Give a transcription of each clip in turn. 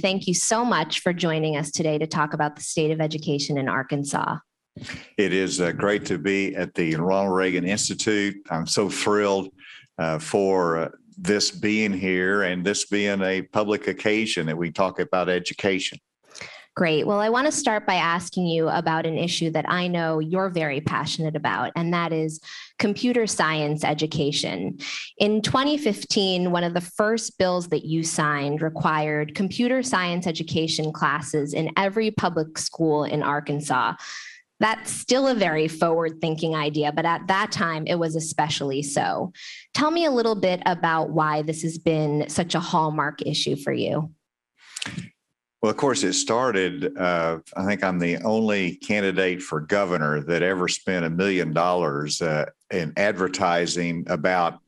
thank you so much for joining us today to talk about the state of education in Arkansas. It is great to be at the Ronald Reagan Institute. I'm so thrilled for this being here and this being a public occasion that we talk about education. Great. Well, I want to start by asking you about an issue that I know you're very passionate about, and that is computer science education. In 2015, one of the first bills that you signed required computer science education classes in every public school in Arkansas. That's still a very forward-thinking idea, but at that time, it was especially so. Tell me a little bit about why this has been such a hallmark issue for you. Well, of course, it started, I think I'm the only candidate for governor that ever spent $1 million in advertising about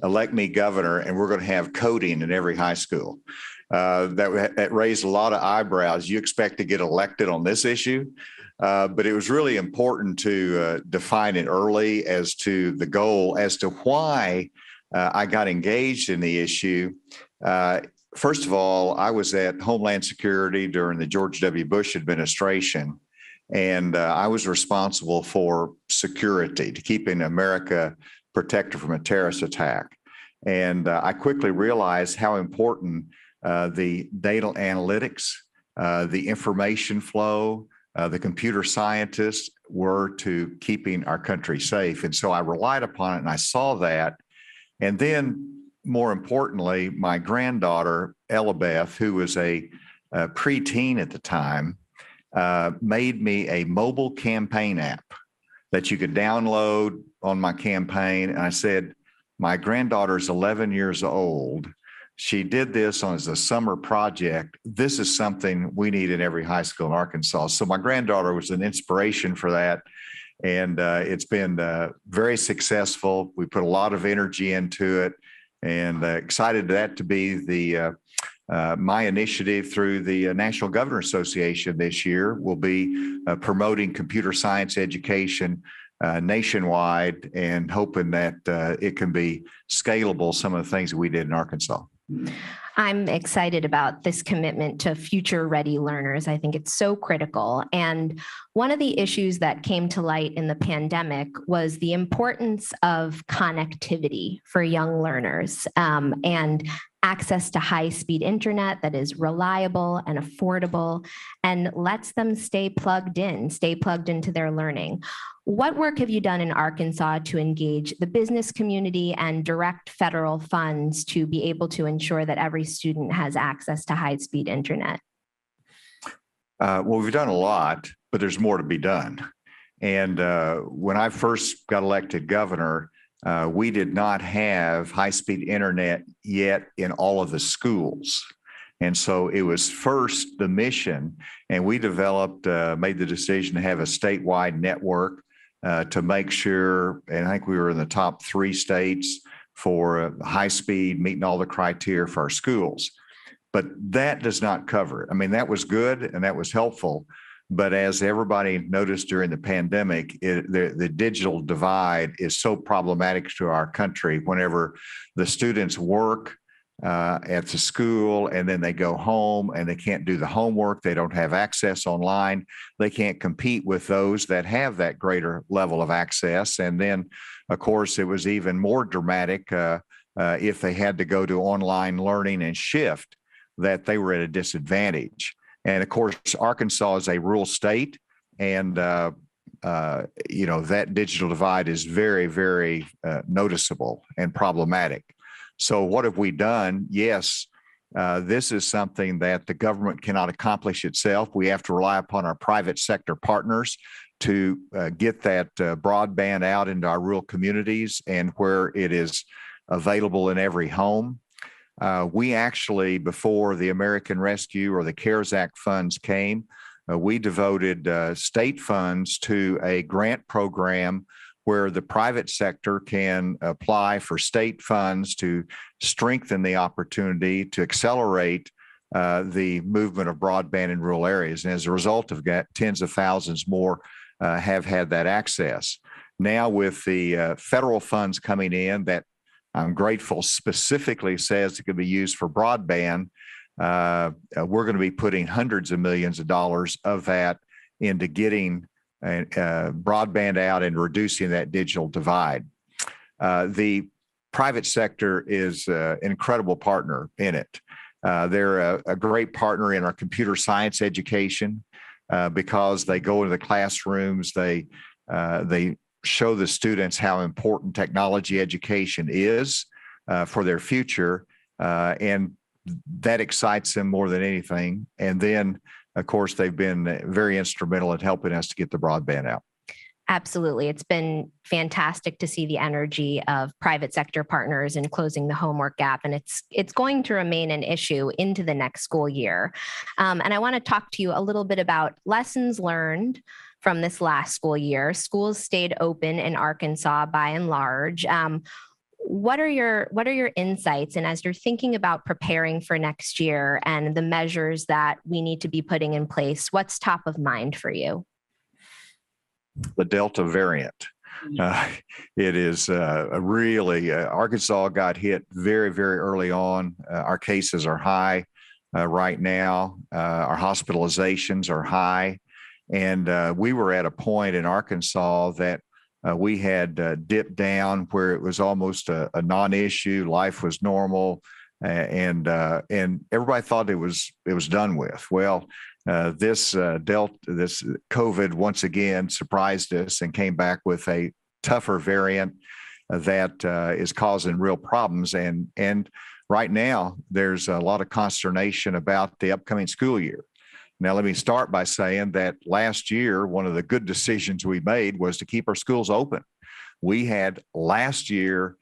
elect me governor, and we're going to have coding in every high school. That raised a lot of eyebrows. You expect to get elected on this issue? But it was really important to define it early as to the goal, as to why I got engaged in the issue. First of all, I was at Homeland Security during the George W. Bush administration, and I was responsible for security, to keeping America protected from a terrorist attack. And I quickly realized how important the data analytics, the information flow, the computer scientists were to keeping our country safe. And so I relied upon it, and I saw that. And then, more importantly, my granddaughter, Elabeth, who was a preteen at the time, made me a mobile campaign app that you could download on my campaign. And I said, my granddaughter's 11 years old. She did this as a summer project. This is something we need in every high school in Arkansas. So my granddaughter was an inspiration for that. And it's been very successful. We put a lot of energy into it, and excited that to be the my initiative through the National Governor Association this year. Will be promoting computer science education nationwide, and hoping that it can be scalable, some of the things that we did in Arkansas. I'm excited about this commitment to future-ready learners. I think it's so critical. And one of the issues that came to light in the pandemic was the importance of connectivity for young learners, and access to high-speed internet that is reliable and affordable and lets them stay plugged into their learning. What work have you done in Arkansas to engage the business community and direct federal funds to be able to ensure that every student has access to high-speed internet? Well, we've done a lot, but there's more to be done. And when I first got elected governor, we did not have high-speed internet yet in all of the schools. And so it was first the mission, and we developed, made the decision to have a statewide network to make sure, and I think we were in the top 3 states for high speed, meeting all the criteria for our schools. But that does not cover it. I mean, that was good and that was helpful. But as everybody noticed during the pandemic, the digital divide is so problematic to our country. Whenever the students work at the school and then they go home and they can't do the homework, they don't have access online, they can't compete with those that have that greater level of access. And then, of course, it was even more dramatic if they had to go to online learning and shift, that they were at a disadvantage. And of course, Arkansas is a rural state, and that digital divide is very, very noticeable and problematic. So what have we done? Yes, this is something that the government cannot accomplish itself. We have to rely upon our private sector partners to get that broadband out into our rural communities and where it is available in every home. We actually, before the American Rescue or the CARES Act funds came, we devoted state funds to a grant program where the private sector can apply for state funds to strengthen the opportunity to accelerate the movement of broadband in rural areas. And as a result of that, tens of thousands more have had that access. Now with the federal funds coming in that I'm grateful specifically says it can be used for broadband, we're going to be putting hundreds of millions of dollars of that into getting broadband out and reducing that digital divide. The private sector is an incredible partner in it. They're a great partner in our computer science education because they go into the classrooms, they show the students how important technology education is for their future, and that excites them more than anything. And then, of course, they've been very instrumental in helping us to get the broadband out. Absolutely. It's been fantastic to see the energy of private sector partners in closing the homework gap. And it's going to remain an issue into the next school year. And I want to talk to you a little bit about lessons learned from this last school year. Schools stayed open in Arkansas by and large. What are your insights? And as you're thinking about preparing for next year and the measures that we need to be putting in place, what's top of mind for you? The Delta variant. It is really, Arkansas got hit very, very early on. Our cases are high right now. Our hospitalizations are high. And we were at a point in Arkansas that we had dipped down where it was almost a non-issue. Life was normal. And everybody thought it was done with. Well, this COVID once again surprised us and came back with a tougher variant that is causing real problems. And right now, there's a lot of consternation about the upcoming school year. Now, let me start by saying that last year, one of the good decisions we made was to keep our schools open. We had last year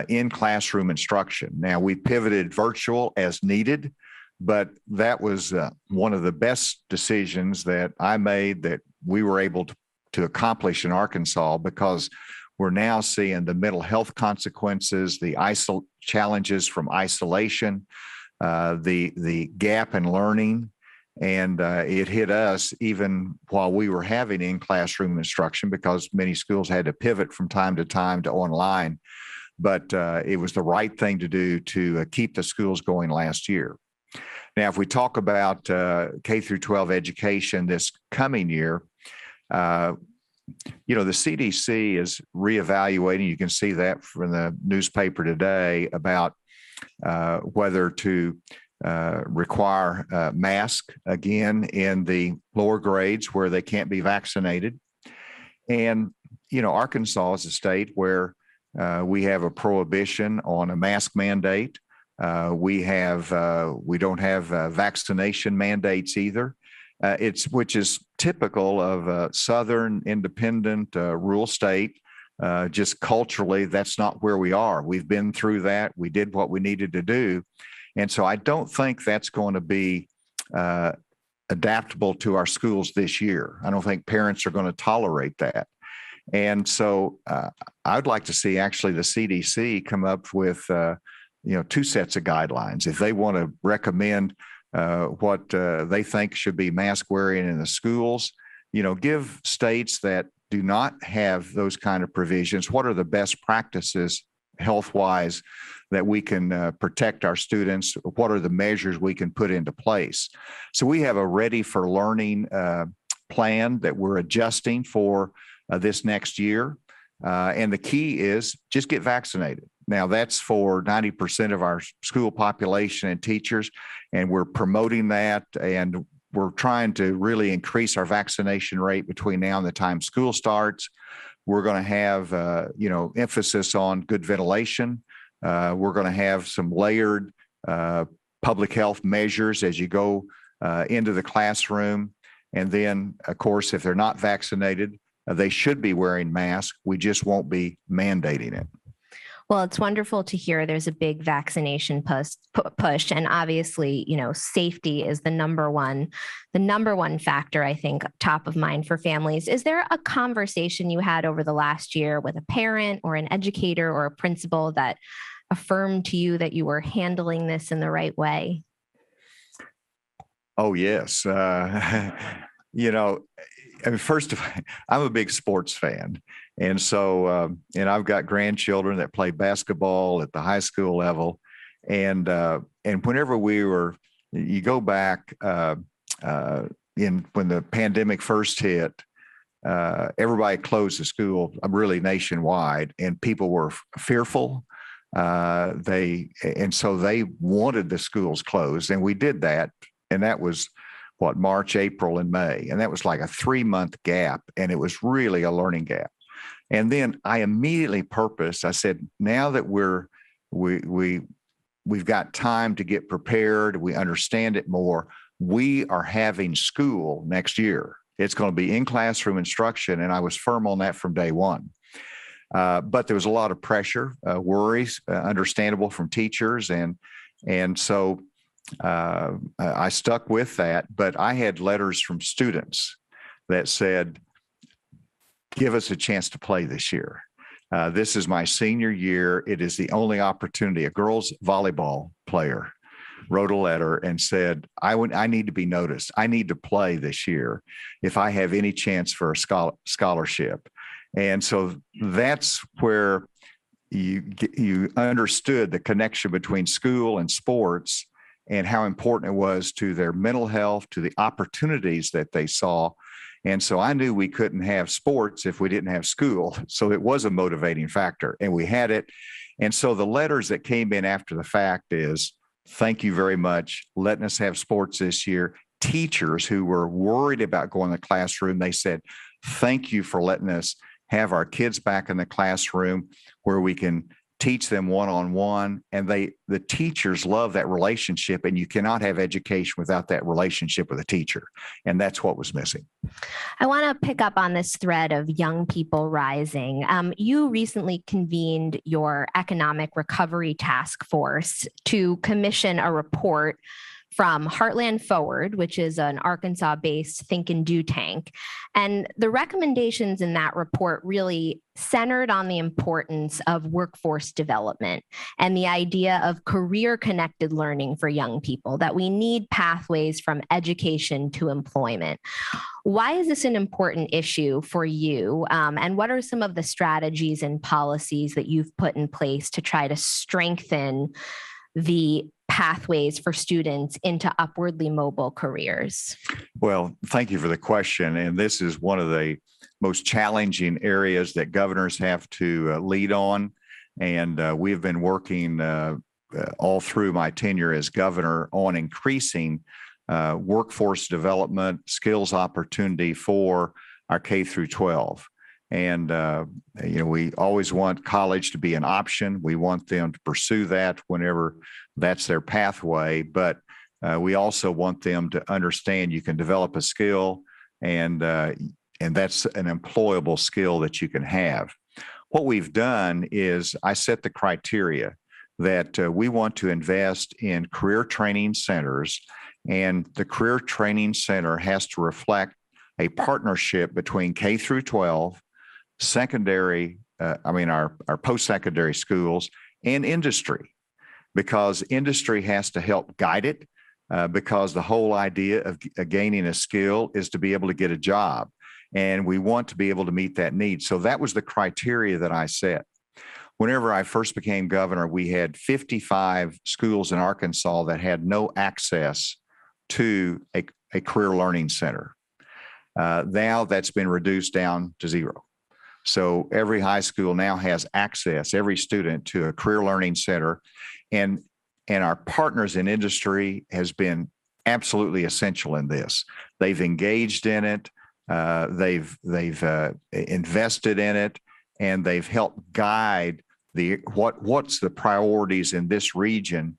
in classroom instruction. Now, we pivoted virtual as needed, but that was one of the best decisions that I made that we were able to accomplish in Arkansas, because we're now seeing the mental health consequences, the challenges from isolation, the gap in learning. And it hit us even while we were having in-classroom instruction, because many schools had to pivot from time to time to online. But it was the right thing to do to keep the schools going last year. Now, if we talk about K through 12 education this coming year, the CDC is reevaluating. You can see that from the newspaper today about whether to require mask again in the lower grades where they can't be vaccinated. And, Arkansas is a state where we have a prohibition on a mask mandate. We don't have vaccination mandates either. Which is typical of a Southern independent rural state. Just culturally, that's not where we are. We've been through that. We did what we needed to do. And so I don't think that's going to be adaptable to our schools this year. I don't think parents are going to tolerate that. And so I'd like to see actually the CDC come up with two sets of guidelines. If they want to recommend what they think should be mask wearing in the schools, give states that do not have those kind of provisions, what are the best practices health-wise that we can protect our students? What are the measures we can put into place? So we have a ready for learning plan that we're adjusting for this next year. And the key is just get vaccinated. Now, that's for 90% of our school population and teachers, and we're promoting that, and we're trying to really increase our vaccination rate between now and the time school starts. We're going to have, emphasis on good ventilation. We're going to have some layered public health measures as you go into the classroom. And then, of course, if they're not vaccinated, they should be wearing masks. We just won't be mandating it. Well, it's wonderful to hear there's a big vaccination push. And obviously, safety is the number one factor, I think, top of mind for families. Is there a conversation you had over the last year with a parent or an educator or a principal that affirmed to you that you were handling this in the right way? Oh, yes. First of all, I'm a big sports fan. And so, and I've got grandchildren that play basketball at the high school level. And whenever we were, you go back when the pandemic first hit, everybody closed the school really nationwide, and people were fearful. So they wanted the schools closed, and we did that. And that was March, April, and May. And that was like a 3-month gap. And it was really a learning gap. And then I immediately purposed, I said, now that we've got time to get prepared, we understand it more, we are having school next year. It's going to be in classroom instruction. And I was firm on that from day one. But there was a lot of pressure, worries, understandable from teachers. And so I stuck with that. But I had letters from students that said, give us a chance to play this year. This is my senior year. It is the only opportunity. A girls volleyball player wrote a letter and said, I need to be noticed. I need to play this year if I have any chance for a scholarship. And so that's where you understood the connection between school and sports and how important it was to their mental health, to the opportunities that they saw. And so I knew we couldn't have sports if we didn't have school. So it was a motivating factor, and we had it. And so the letters that came in after the fact is, thank you very much, letting us have sports this year. Teachers who were worried about going to the classroom, they said, thank you for letting us have our kids back in the classroom where we can teach them one-on-one. And the teachers love that relationship, and you cannot have education without that relationship with a teacher. And that's what was missing. I want to pick up on this thread of young people rising. You recently convened your Economic Recovery Task Force to commission a report from Heartland Forward, which is an Arkansas-based think and do tank. And the recommendations in that report really centered on the importance of workforce development and the idea of career-connected learning for young people, that we need pathways from education to employment. Why is this an important issue for you? And what are some of the strategies and policies that you've put in place to try to strengthen the pathways for students into upwardly mobile careers? Well, thank you for the question. And this is one of the most challenging areas that governors have to lead on. And we've been working all through my tenure as governor on increasing workforce development, skills opportunity for our K through 12. And, we always want college to be an option. We want them to pursue that whenever that's their pathway. But we also want them to understand you can develop a skill, and that's an employable skill that you can have. What we've done is I set the criteria that we want to invest in career training centers, and the career training center has to reflect a partnership between K through 12, secondary, our post-secondary schools, and industry, because industry has to help guide it, because the whole idea of gaining a skill is to be able to get a job, and we want to be able to meet that need. So that was the criteria that I set. Whenever I first became governor, we had 55 schools in Arkansas that had no access to a career learning center. Now that's been reduced down to 0. So every high school now has access, every student, to a career learning center. And our partners in industry has been absolutely essential in this. They've engaged in it, they've invested in it, and they've helped guide what's the priorities in this region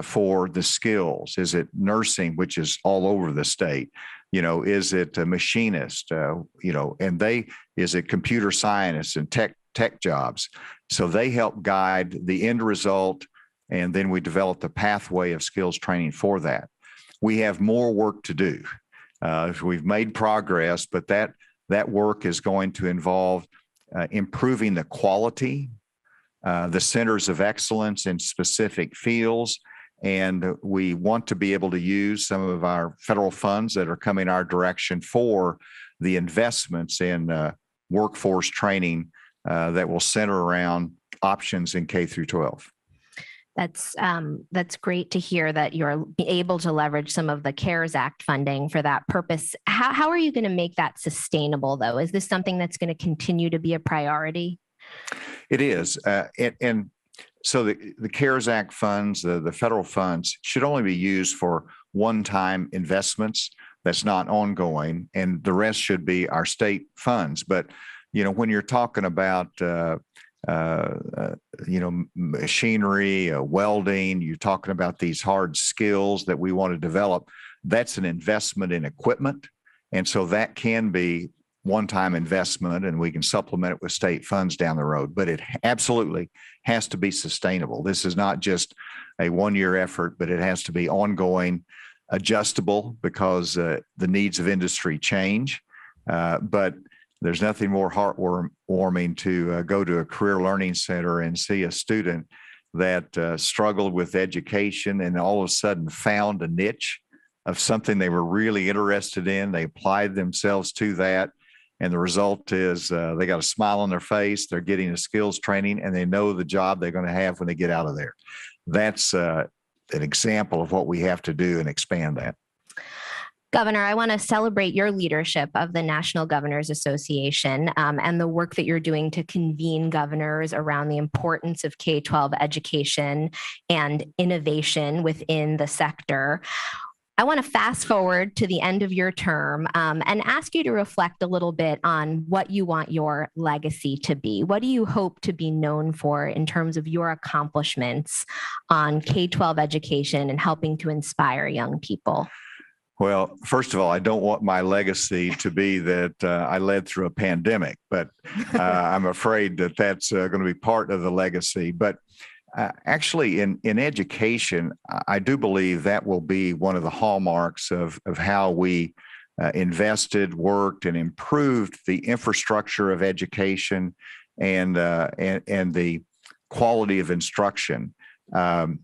for the skills. Is it nursing, which is all over the state? Is it a machinist? Is it computer scientists and tech jobs? So they help guide the end result, and then we develop the pathway of skills training for that. We have more work to do. We've made progress, but that work is going to involve improving the quality, the centers of excellence in specific fields. And we want to be able to use some of our federal funds that are coming our direction for the investments in workforce training that will center around options in K through 12. That's great to hear that you're able to leverage some of the CARES Act funding for that purpose. How are you going to make that sustainable, though? Is this something that's going to continue to be a priority? It is. And so the CARES Act funds, the federal funds, should only be used for one-time investments that's not ongoing, and the rest should be our state funds. But, when you're talking about, machinery, welding, you're talking about these hard skills that we want to develop, that's an investment in equipment. And so that can be one-time investment, and we can supplement it with state funds down the road, but it absolutely has to be sustainable. This is not just a one-year effort, but it has to be ongoing, adjustable, because the needs of industry change. But there's nothing more heartwarming to go to a career learning center and see a student that struggled with education and all of a sudden found a niche of something they were really interested in. They applied themselves to that. And the result is they got a smile on their face, they're getting a skills training, and they know the job they're going to have when they get out of there. That's an example of what we have to do and expand that. Governor, I want to celebrate your leadership of the National Governors Association and the work that you're doing to convene governors around the importance of K-12 education and innovation within the sector. I want to fast forward to the end of your term and ask you to reflect a little bit on what you want your legacy to be. What do you hope to be known for in terms of your accomplishments on K-12 education and helping to inspire young people? Well, first of all, I don't want my legacy to be that I led through a pandemic, but I'm afraid that that's going to be part of the legacy. But actually, in education, I do believe that will be one of the hallmarks of how we invested, worked, and improved the infrastructure of education and the quality of instruction. And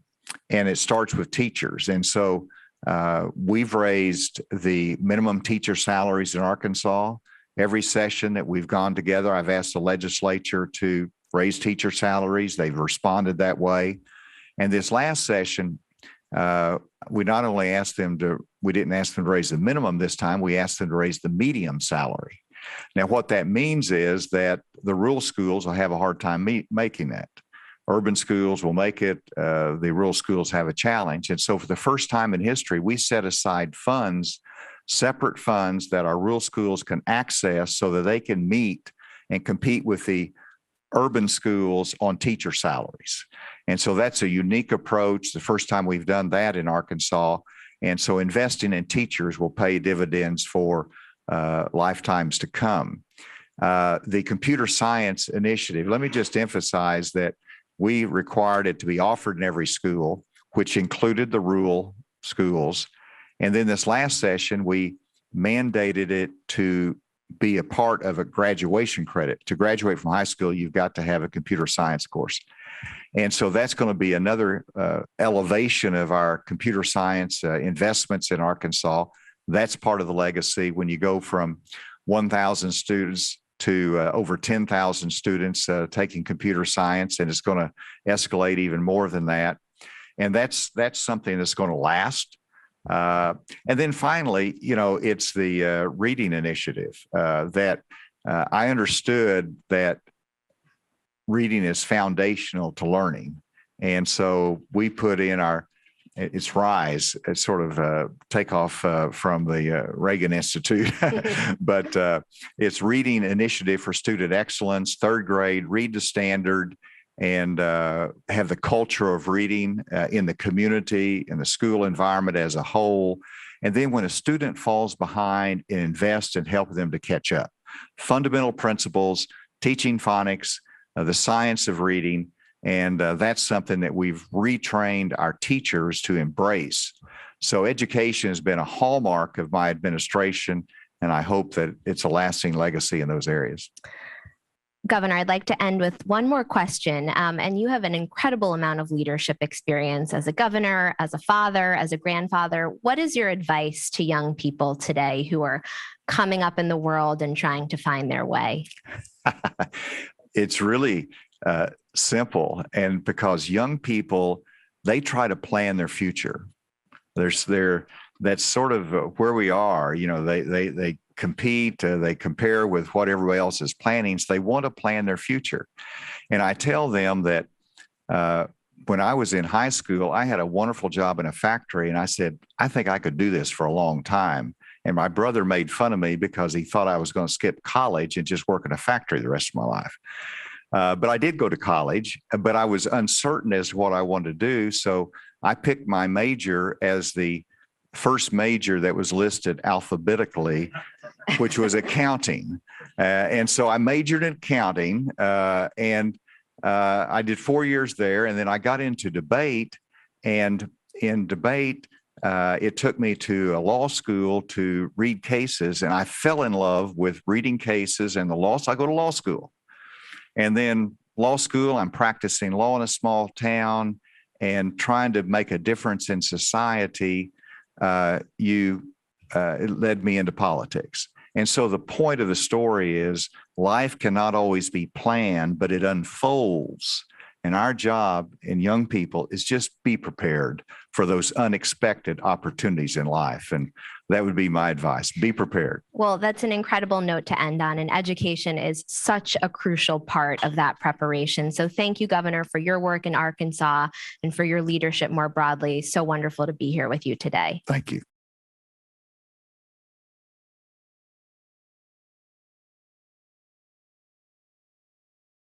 it starts with teachers. And so we've raised the minimum teacher salaries in Arkansas. Every session that we've gone together, I've asked the legislature to raise teacher salaries. They've responded that way. And this last session, we not only we didn't ask them to raise the minimum this time, we asked them to raise the medium salary. Now, what that means is that the rural schools will have a hard time making that. Urban schools will make it. The rural schools have a challenge. And so for the first time in history, we set aside funds, separate funds that our rural schools can access so that they can meet and compete with the urban schools on teacher salaries. And so that's a unique approach. The first time we've done that in Arkansas. And so investing in teachers will pay dividends for lifetimes to come. The computer science initiative, let me just emphasize that we required it to be offered in every school, which included the rural schools. And then this last session, we mandated it to be a part of a graduation credit. To graduate from high school, you've got to have a computer science course. And so that's going to be another elevation of our computer science investments in Arkansas. That's part of the legacy. When you go from 1,000 students to over 10,000 students taking computer science, and it's going to escalate even more than that. And that's something that's going to last. And then finally, it's the reading initiative that I understood that reading is foundational to learning. And so we put in it's RISE, it's sort of takeoff from the Reagan Institute, but it's Reading Initiative for Student Excellence, third grade, read to standard, and have the culture of reading in the community, in the school environment as a whole. And then when a student falls behind, invest in helping them to catch up. Fundamental principles, teaching phonics, the science of reading, and that's something that we've retrained our teachers to embrace. So education has been a hallmark of my administration, and I hope that it's a lasting legacy in those areas. Governor, I'd like to end with one more question. And you have an incredible amount of leadership experience as a governor, as a father, as a grandfather. What is your advice to young people today who are coming up in the world and trying to find their way? It's really simple. And because young people they try to plan their future. That's sort of where we are. They compete, they compare with what everybody else is planning. So they want to plan their future. And I tell them that when I was in high school, I had a wonderful job in a factory. And I said, I think I could do this for a long time. And my brother made fun of me because he thought I was going to skip college and just work in a factory the rest of my life. But I did go to college, but I was uncertain as to what I wanted to do. So I picked my major as the first major that was listed alphabetically, which was accounting. And so I majored in accounting, and I did 4 years there. And then I got into debate. And in debate, it took me to a law school to read cases. And I fell in love with reading cases and the law. So I go to law school. And then law school, I'm practicing law in a small town and trying to make a difference in society. It led me into politics. And so the point of the story is life cannot always be planned, but it unfolds. And our job in young people is just be prepared for those unexpected opportunities in life. And that would be my advice. Be prepared. Well, that's an incredible note to end on. And education is such a crucial part of that preparation. So thank you, Governor, for your work in Arkansas and for your leadership more broadly. So wonderful to be here with you today. Thank you.